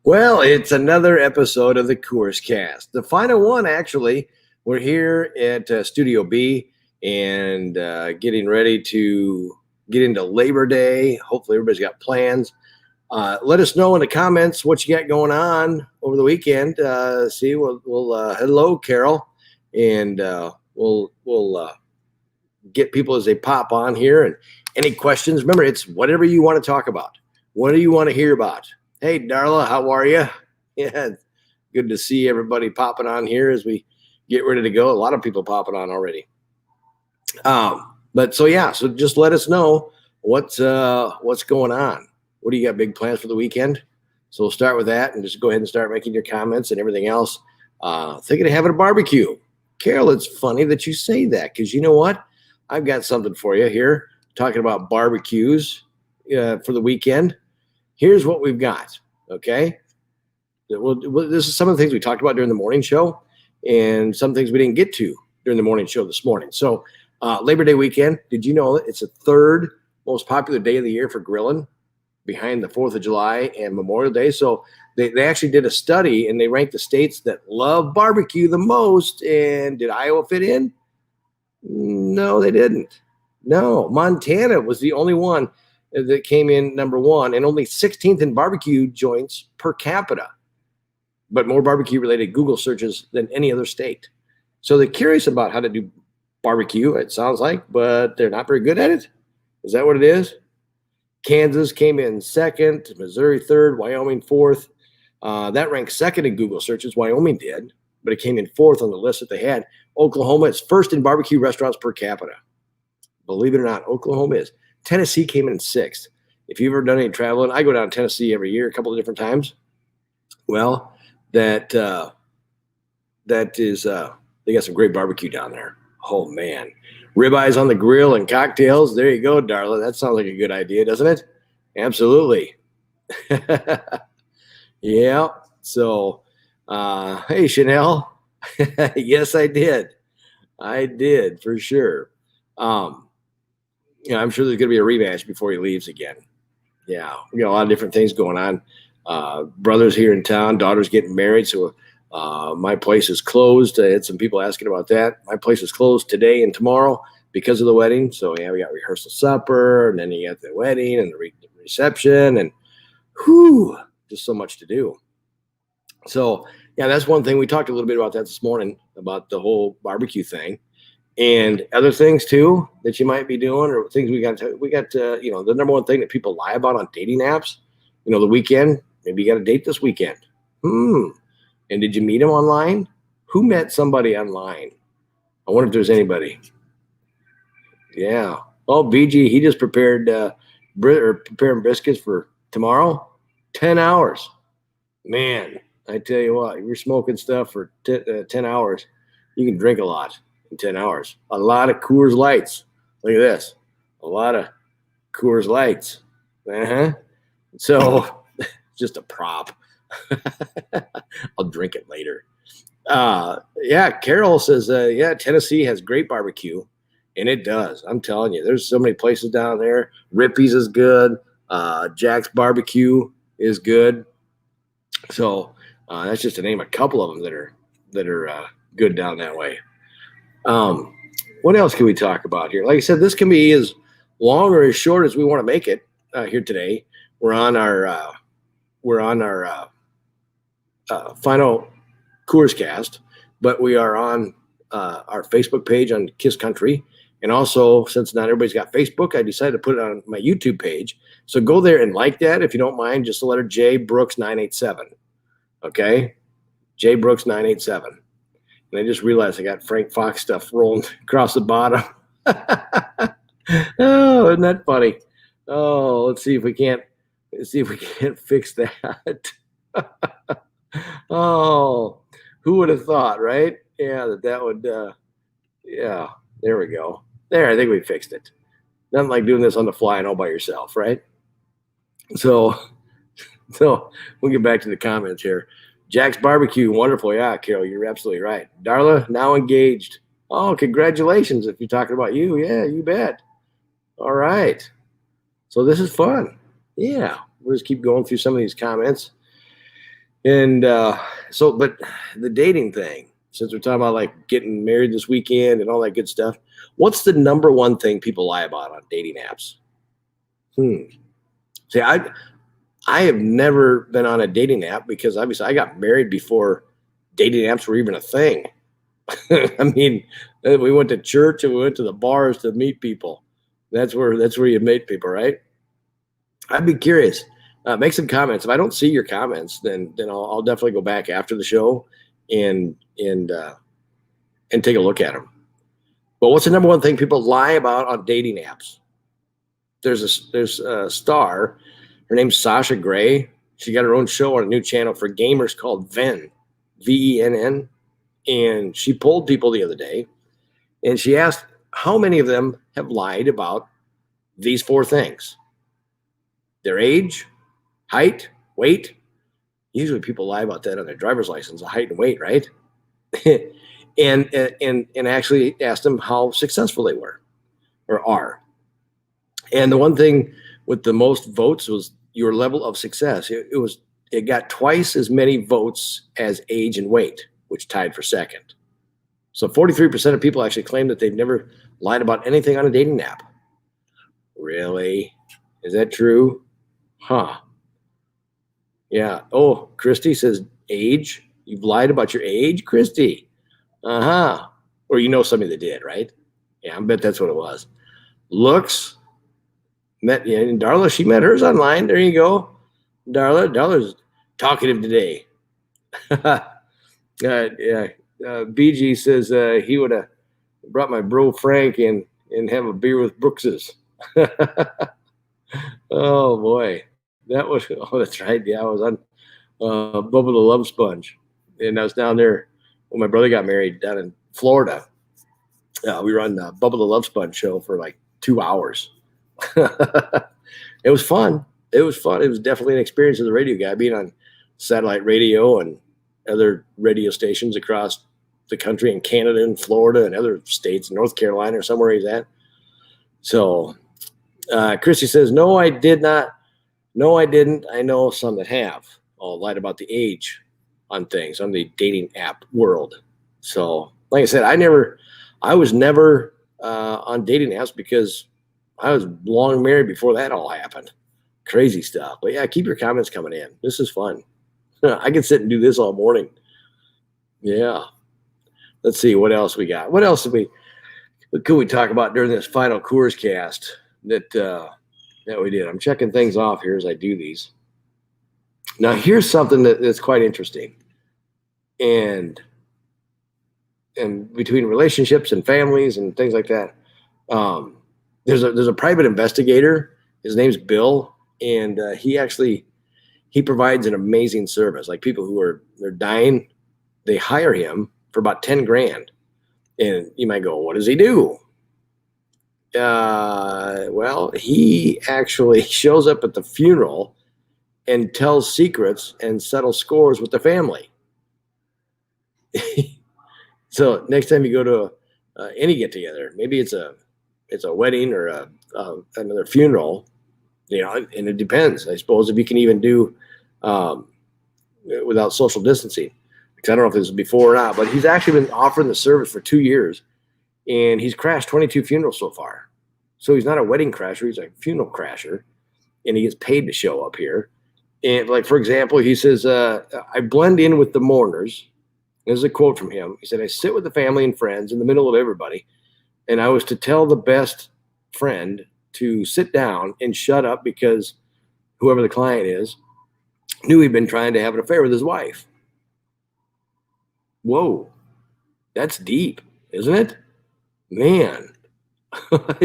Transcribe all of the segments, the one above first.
Well, it's another episode of the Coors Cast, the final one, actually. We're here at Studio B and getting ready to get into Labor Day. Hopefully, everybody's got plans. Let us know in the comments what you got going on over the weekend. Hello, Carol, and we'll get people as they pop on here. And any questions? Remember, it's whatever you want to talk about. What do you want to hear about? Hey, Darla, how are you? Yeah, good to see everybody popping on here as we get ready to go. A lot of people popping on already. So just let us know what's going on. What do you got big plans for the weekend? So we'll start with that and just go ahead and start making your comments and everything else. Thinking of having a barbecue. Carol, it's funny that you say that because you know what? I've got something for you here talking about barbecues for the weekend. Here's what we've got, okay? This is some of the things we talked about during the morning show and some things we didn't get to during the morning show this morning. So Labor Day weekend, did you know it's the third most popular day of the year for grilling behind the 4th of July and Memorial Day? So they actually did a study and they ranked the states that love barbecue the most. And did Iowa fit in? No, they didn't. No, Montana was the only one that came in number one and only 16th in barbecue joints per capita, but more barbecue related Google searches than any other state. So they're curious about how to do barbecue, it sounds like, but they're not very good at it. Is that what it is? Kansas came in second, Missouri third, Wyoming fourth. That ranked second in Google searches. Wyoming did, but it came in fourth on the list that they had. Oklahoma is first in barbecue restaurants per capita. Believe it or not, Oklahoma is. Tennessee came in sixth. If you've ever done any traveling, I go down to Tennessee every year, a couple of different times. Well, that is they got some great barbecue down there. Oh man, ribeyes on the grill and cocktails. There you go, Darla. That sounds like a good idea, doesn't it? Absolutely. Yeah. So, hey, Chanel. Yes, I did. I did for sure. I'm sure there's going to be a rematch before he leaves again. Yeah, we got a lot of different things going on. Brothers here in town, daughters getting married. So my place is closed. I had some people asking about that. My place is closed today and tomorrow because of the wedding. So yeah, we got rehearsal supper, and then you got the wedding and the reception, and just so much to do. So yeah, that's one thing. We talked a little bit about that this morning about the whole barbecue thing. And other things too that you might be doing, or things we got the number one thing that people lie about on dating apps, the weekend, maybe you got a date this weekend. And did you meet him online? Who met somebody online? I wonder if there's anybody. Yeah. Oh, BG, he just prepared preparing biscuits for tomorrow. 10 hours. Man, I tell you what, if you're smoking stuff for 10 hours, you can drink a lot. 10 hours. A lot of Coors Lights. Look at this. A lot of Coors Lights. So just a prop. I'll drink it later. Carol says, Tennessee has great barbecue. And it does. I'm telling you, there's so many places down there. Rippy's is good. Jack's Barbecue is good. So that's just to name a couple of them that are good down that way. What else can we talk about here? Like I said, this can be as long or as short as we want to make it here today. We're on our final Coors Cast, but we are on our Facebook page on Kiss Country. And also, since not everybody's got Facebook, I decided to put it on my YouTube page. So go there and like that if you don't mind. Just the letter J Brooks 987. Okay, J Brooks 987. And I just realized I got Frank Fox stuff rolling across the bottom. Oh, isn't that funny? Oh, let's see if we can't fix that. Oh, who would have thought, right? Yeah, that would. Yeah, there we go. There, I think we fixed it. Nothing like doing this on the fly and all by yourself, right? So we'll get back to the comments here. Jack's Barbecue, wonderful. Yeah, Carol, you're absolutely right. Darla, now engaged. Oh, congratulations if you're talking about you. Yeah, you bet. All right. So this is fun. Yeah, we'll just keep going through some of these comments. And but the dating thing, since we're talking about like getting married this weekend and all that good stuff, what's the number one thing people lie about on dating apps? See, I have never been on a dating app because obviously I got married before dating apps were even a thing. I mean, we went to church and we went to the bars to meet people. That's where you meet people, right? I'd be curious. Make some comments. If I don't see your comments, then I'll definitely go back after the show and take a look at them. But what's the number one thing people lie about on dating apps? There's a star. Her name's Sasha Grey. She got her own show on a new channel for gamers called Venn, VENN. And she polled people the other day, and she asked how many of them have lied about these four things: their age, height, weight. Usually people lie about that on their driver's license, the height and weight, right? and actually asked them how successful they were or are. And the one thing with the most votes was your level of success. It got twice as many votes as age and weight, which tied for second. So 43% of people actually claim that they've never lied about anything on a dating app. Really? Is that true? Huh. Yeah. Oh, Christy says age. You've lied about your age, Christy? Uh-huh. Or you know somebody that did, right? Yeah, I bet that's what it was. Looks. And Darla, she met hers online. There you go. Darla's talkative today. Yeah. BG says he would have brought my bro Frank in and have a beer with Brooks's. Oh boy, that's right. Yeah, I was on Bubba the Love Sponge, and I was down there when my brother got married down in Florida. We were on the Bubba the Love Sponge show for like 2 hours. It was fun. It was definitely an experience as a radio guy, being on satellite radio and other radio stations across the country in Canada and Florida and other states, North Carolina or somewhere he's at. So Christy says, no, I did not. No, I didn't. I know some that have. Oh, lied about the age on things on the dating app world. So like I said, I was never on dating apps because I was long married before that all happened. Crazy stuff. But yeah, keep your comments coming in. This is fun. I can sit and do this all morning. Yeah. Let's see what else we got. What could we talk about during this final Coors cast that we did? I'm checking things off here as I do these. Now, here's something that's quite interesting. And between relationships and families and things like that, there's a private investigator. His name's Bill, and he provides an amazing service. Like people they're dying, they hire him for about 10 grand. And you might go, what does he do? Well, he actually shows up at the funeral and tells secrets and settles scores with the family. So next time you go to any get together, maybe it's a wedding or another funeral, and it depends. I suppose if you can even do without social distancing. Because I don't know if this was before or not, but he's actually been offering the service for 2 years, and he's crashed 22 funerals so far. So he's not a wedding crasher; he's a funeral crasher, and he gets paid to show up here. And like for example, he says, "I blend in with the mourners." This is a quote from him. He said, "I sit with the family and friends in the middle of everybody, and I was to tell the best friend to sit down and shut up because whoever the client is knew he'd been trying to have an affair with his wife." Whoa, that's deep, isn't it? Man,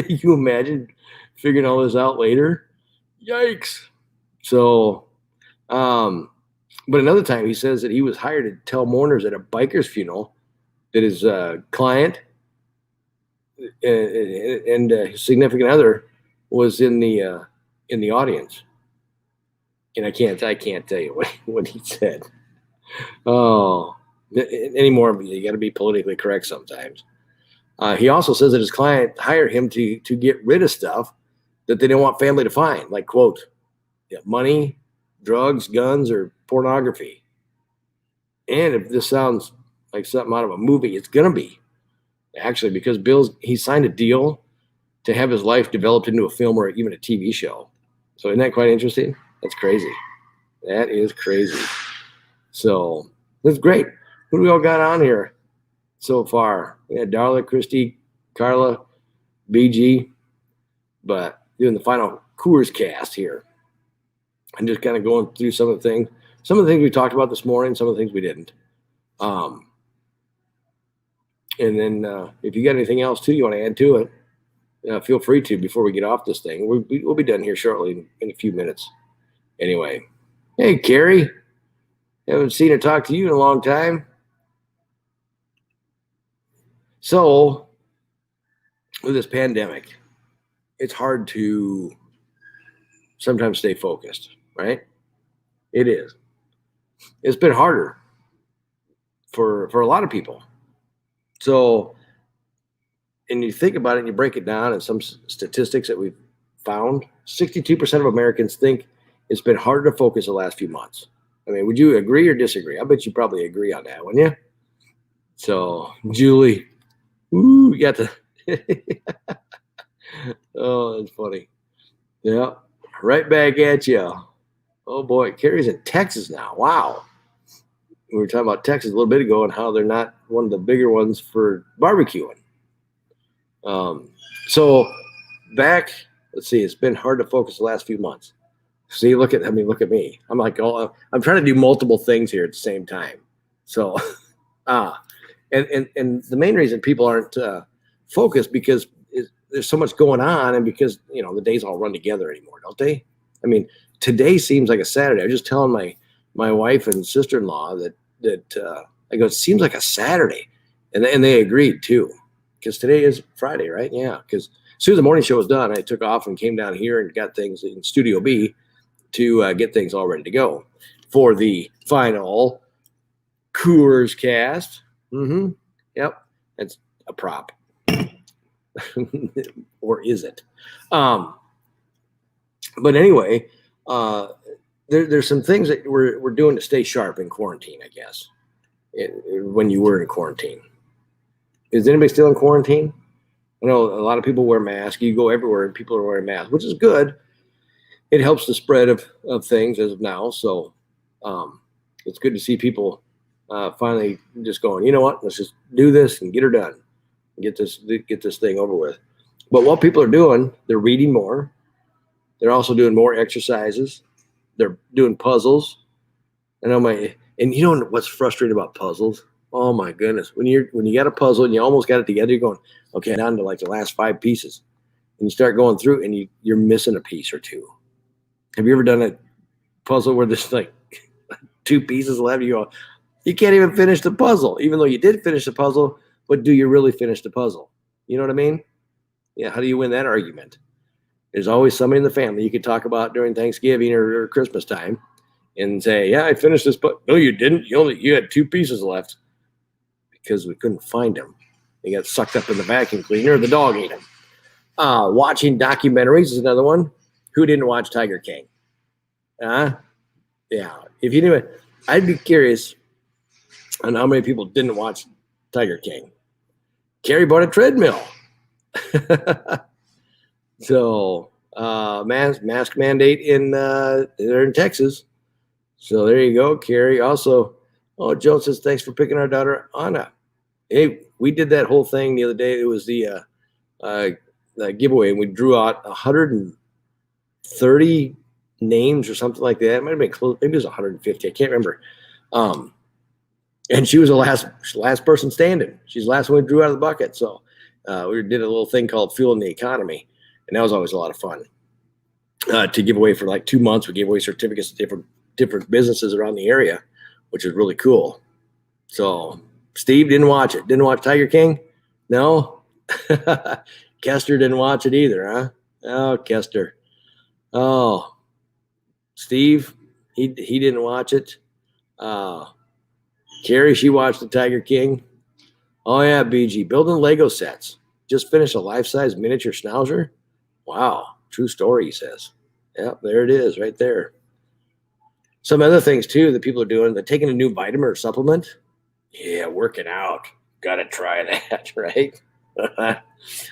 you imagine figuring all this out later? Yikes. So, but another time he says that he was hired to tell mourners at a biker's funeral that his client and his significant other was in the audience. And I can't tell you what he said. Oh, anymore. You got to be politically correct sometimes. He also says that his client hired him to get rid of stuff that they didn't want family to find, like, quote, money, drugs, guns, or pornography. And if this sounds like something out of a movie, it's going to be actually, because he signed a deal to have his life developed into a film or even a TV show. So isn't that quite interesting? That's crazy. That is crazy. So that's great. What do we all got on here so far? We had Darla, Christy, Carla, BG, but doing the final Coors cast here. And just kind of going through some of the things. Some of the things we talked about this morning, some of the things we didn't. And then if you got anything else too you want to add to it, feel free to before we get off this thing. We'll be done here shortly in a few minutes. Anyway, hey, Carrie. Haven't seen or talked to you in a long time. So, with this pandemic, it's hard to sometimes stay focused, right? It is. It's been harder for a lot of people. So, and you think about it and you break it down, and some statistics that we've found, 62% of Americans think it's been harder to focus the last few months. I mean, would you agree or disagree? I bet you probably agree on that, wouldn't you? So, Julie, ooh, you got the oh, that's funny. Yeah, right back at you. Oh boy, Carrie's in Texas now. Wow. We were talking about Texas a little bit ago and how they're not one of the bigger ones for barbecuing. So back, let's see, it's been hard to focus the last few months. See, look at me. I'm like, oh, I'm trying to do multiple things here at the same time. So, and the main reason people aren't focused because there's so much going on, and because the days all run together anymore, don't they? I mean, today seems like a Saturday. I was just telling my wife and sister-in-law that I go, it seems like a Saturday, and they agreed too, because today is Friday, right? Yeah, because as soon as the morning show was done, I took off and came down here and got things in Studio B to get things all ready to go for the final Coors cast. Mm-hmm. Yep, it's a prop. Or is it? But anyway, there's some things that we're doing to stay sharp in quarantine, I guess, when you were in quarantine. Is anybody still in quarantine? I know a lot of people wear masks. You go everywhere and people are wearing masks, which is good. It helps the spread of things as of now. So it's good to see people finally just going, you know what, let's just do this and get her done. Get this thing over with. But what people are doing, they're reading more. They're also doing more exercises. They're doing puzzles. And you know what's frustrating about puzzles? Oh my goodness. When you got a puzzle and you almost got it together, you're going, okay, down to like the last 5 pieces. And you start going through and you're missing a piece or two. Have you ever done a puzzle where there's like 2 pieces left? You go, you can't even finish the puzzle, even though you did finish the puzzle. But do you really finish the puzzle? You know what I mean? Yeah. How do you win that argument? There's always somebody in the family you could talk about during Thanksgiving or Christmas time and say, yeah, I finished this, but no, you didn't. You had 2 pieces left because we couldn't find them. They got sucked up in the vacuum cleaner, or the dog ate them. Watching documentaries is another one. Who didn't watch Tiger King? Yeah. If you knew it, I'd be curious on how many people didn't watch Tiger King. Carrie bought a treadmill. So mask mandate they're in Texas. So there you go, Carrie. Also, Joan says, thanks for picking our daughter Anna. Hey, we did that whole thing the other day. It was the giveaway, and we drew out 130 names or something like that. It might have been close. Maybe it was 150. I can't remember. And she was the last person standing. She's the last one we drew out of the bucket. So we did a little thing called Fueling the Economy. And that was always a lot of fun to give away for like 2 months. We gave away certificates to different businesses around the area, which is really cool. So Steve didn't watch it. Didn't watch Tiger King? No? Kester didn't watch it either, huh? Oh, Kester. Oh, Steve, he didn't watch it. Carrie, she watched the Tiger King. Oh, yeah, BG. Building Lego sets. Just finished a life-size miniature schnauzer. Wow. True story, he says. Yep, there it is right there. Some other things too that people are doing, they're taking a new vitamin or supplement. Yeah, working out. Got to try that, right?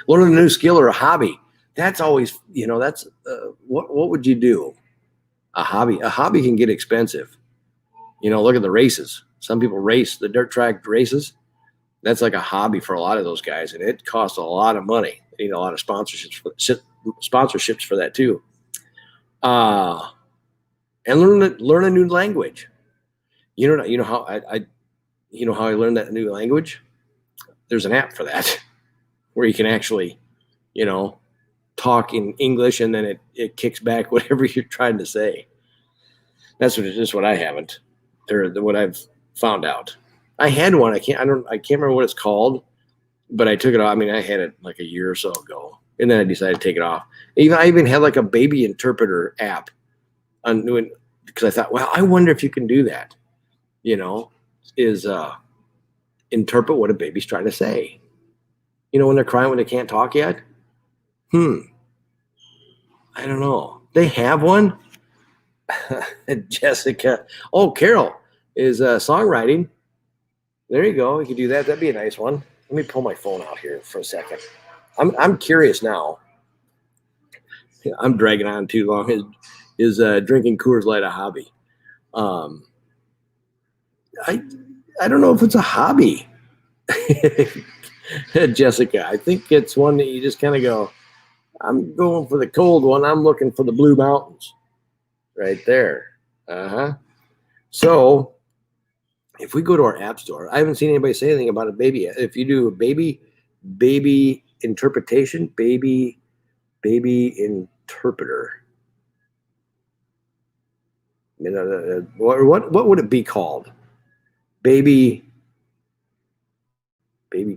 Learn a new skill or a hobby. That's always, that's what would you do? A hobby. A hobby can get expensive. Look at the races. Some people race the dirt track races. That's like a hobby for a lot of those guys, and it costs a lot of money. They need a lot of sponsorships for that too. And learn a new language. You know how I learned that new language? There's an app for that where you can actually, talk in English and then it kicks back whatever you're trying to say. That's what I haven't, or what I've found out. I had one. I can't remember what it's called, but I took it off. I mean, I had it like a year or so ago, and then I decided to take it off. I even had like a baby interpreter app because I thought, well, I wonder if you can do that. Is interpret what a baby's trying to say. When they're crying when they can't talk yet. I don't know. They have one. Jessica. Oh, Carol is songwriting. There you go. You could do that. That'd be a nice one. Let me pull my phone out here for a second. I'm curious now. I'm dragging on too long. Is drinking Coors Light a hobby? I don't know if it's a hobby. Jessica, I think it's one that you just kind of go, I'm going for the cold one. I'm looking for the Blue Mountains right there. So if we go to our app store, I haven't seen anybody say anything about a baby yet. If you do a baby interpretation, baby interpreter. What would it be called? Baby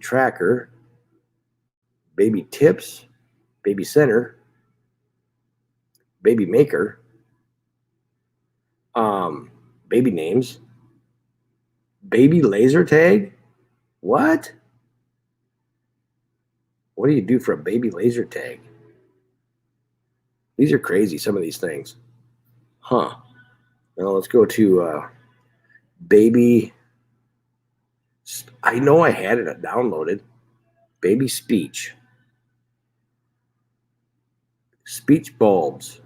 tracker, baby tips, baby center, baby maker, baby names, baby laser tag. What do you do for a baby laser tag? These are crazy, some of these things. Now let's go to baby. I know I had it downloaded. Baby speech bulbs.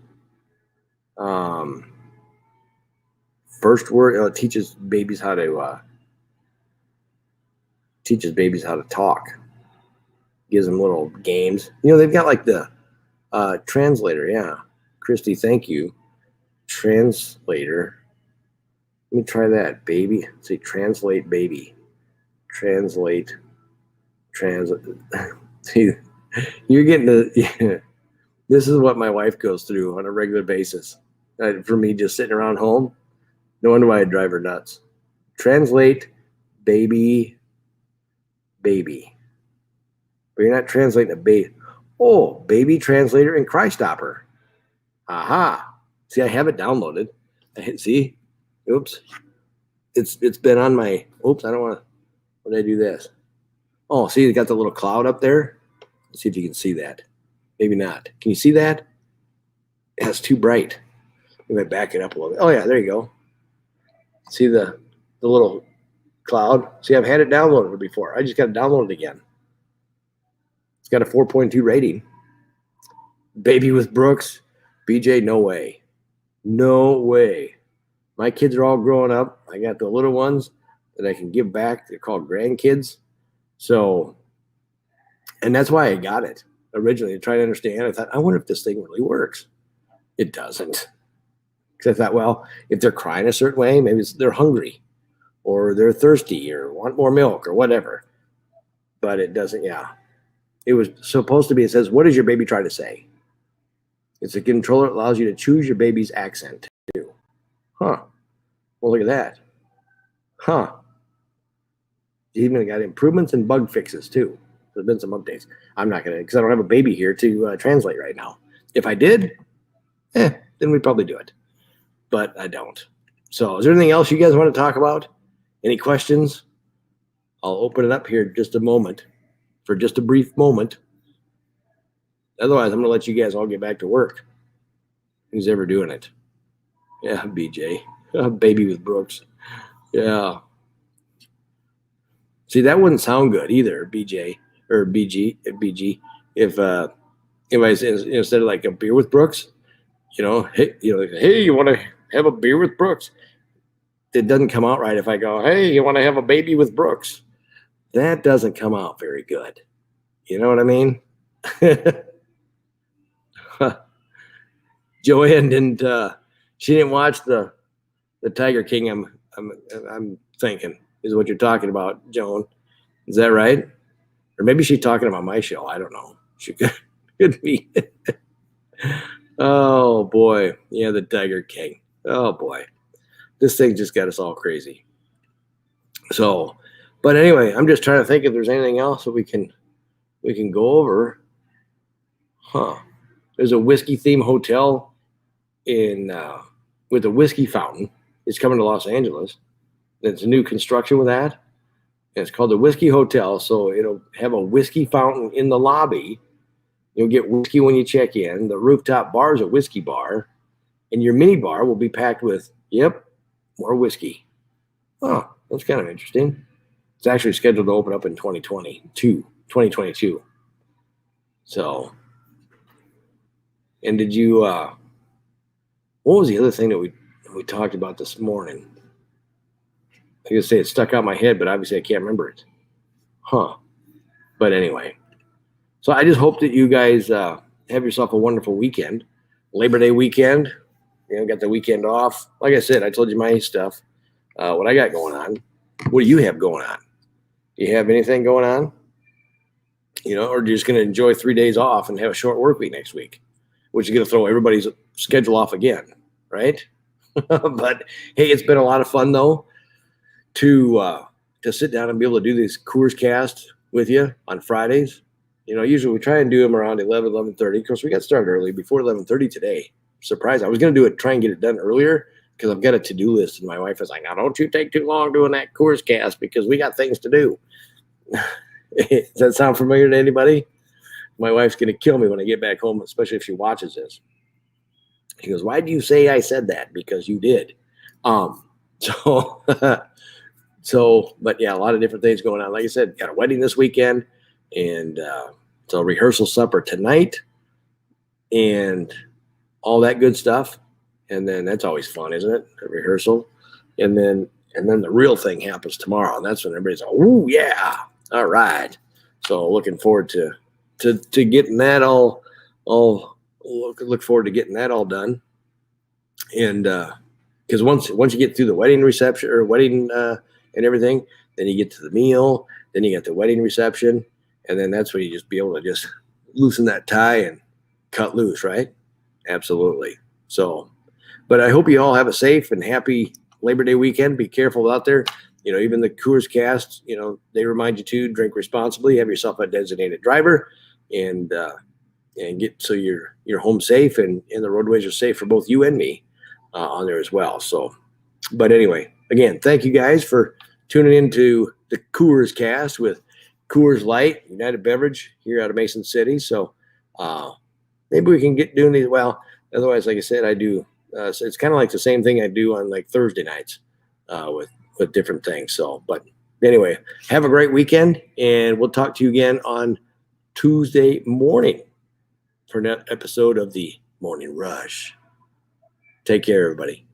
First word, it teaches babies how to talk. Gives them little games. They've got like the translator. Yeah, Christy, thank you. Translator. Let me try that. Baby. Let's see, translate baby. Translate. See, you're getting this is what my wife goes through on a regular basis. For me, just sitting around home, no wonder why I drive her nuts. Translate baby. But you're not translating a baby. Oh, baby translator and Cry Stopper. Aha. See, I have it downloaded. See? Oops. It's been on my, oops, I don't want to, when I do this. Oh, see, it got the little cloud up there. Let's see if you can see that. Maybe not. Can you see that? It's too bright. Let me back it up a little bit. Oh, yeah, there you go. See the little cloud? See, I've had it downloaded before. I just got to download it again. It's got a 4.2 rating. Baby with Brooks. BJ, no way. No way. My kids are all growing up. I got the little ones that I can give back. They're called grandkids. So, and that's why I got it originally, to try to understand. I thought, I wonder if this thing really works. It doesn't. Because I thought, well, if they're crying a certain way, maybe they're hungry or they're thirsty or want more milk or whatever. But it doesn't, yeah. It was supposed to be, it says, what does your baby try to say? It's a controller that allows you to choose your baby's accent too. Huh. Well, look at that. Huh. Even got improvements and bug fixes too. There's been some updates. I'm not going to, because I don't have a baby here to translate right now. If I did, then we'd probably do it. But I don't. So is there anything else you guys want to talk about? Any questions? I'll open it up here just a moment, for just a brief moment. Otherwise, I'm going to let you guys all get back to work. Who's ever doing it? Yeah, BJ. A baby with Brooks. Yeah. See, that wouldn't sound good either, BJ or BG. If I said instead of like a beer with Brooks, like, hey, you want to have a beer with Brooks? It doesn't come out right if I go, hey, you want to have a baby with Brooks? That doesn't come out very good. You know what I mean? Joanne didn't. She didn't watch the Tiger King. I'm thinking is what you're talking about, Joan. Is that right? Or maybe she's talking about my show. I don't know. She could be. Oh boy, yeah, the Tiger King. Oh boy, this thing just got us all crazy. So, but anyway, I'm just trying to think if there's anything else that we can go over. Huh? There's a whiskey themed hotel in with a whiskey fountain. It's coming to Los Angeles. It's a new construction with that. And it's called the Whiskey Hotel. So it'll have a whiskey fountain in the lobby. You'll get whiskey when you check in. The rooftop bar is a whiskey bar. And your mini bar will be packed with, more whiskey. Oh, that's kind of interesting. It's actually scheduled to open up in 2022. So, and did you, what was the other thing that we talked about this morning? I could say it stuck out in my head, but obviously I can't remember it. Huh. But anyway, so I just hope that you guys have yourself a wonderful weekend. Labor Day weekend. Got the weekend off. Like I said, I told you my stuff, what I got going on. What do you have going on? Do you have anything going on? Or are you just going to enjoy 3 days off and have a short work week next week, which is going to throw everybody's schedule off again, right? But hey, it's been a lot of fun though to sit down and be able to do these Coors cast with you on Fridays. Usually we try and do them around 11:30. Of course, we got started early before 11:30 today. Surprised. I was going to do it, try and get it done earlier because I've got a to-do list, and my wife is like, "Now, don't you take too long doing that Coors cast because we got things to do." Does that sound familiar to anybody? My wife's going to kill me when I get back home, especially if she watches this. She goes, "Why do you say I said that?" Because you did. So, but yeah, a lot of different things going on. Like I said, got a wedding this weekend, and so rehearsal supper tonight, and all that good stuff. And then that's always fun, isn't it? A rehearsal. And then the real thing happens tomorrow. And that's when everybody's like, "Ooh, yeah. All right." So looking forward to getting that all look forward to getting that all done. And because once you get through the wedding reception or wedding and everything, then you get to the meal, then you get the wedding reception, and then that's when you just be able to just loosen that tie and cut loose, right? Absolutely. So, but I hope you all have a safe and happy Labor Day weekend. Be careful out there. Even the Coors cast, they remind you to drink responsibly, have yourself a designated driver, and get so you're home safe and the roadways are safe for both you and me on there as well. So, but anyway, again, thank you guys for tuning into the Coors cast with Coors Light, United Beverage here out of Mason City. So, maybe we can get doing these. Well, otherwise, like I said, I do. So it's kind of like the same thing I do on like Thursday nights with different things. So, but anyway, have a great weekend, and we'll talk to you again on Tuesday morning for an episode of the Morning Rush. Take care, everybody.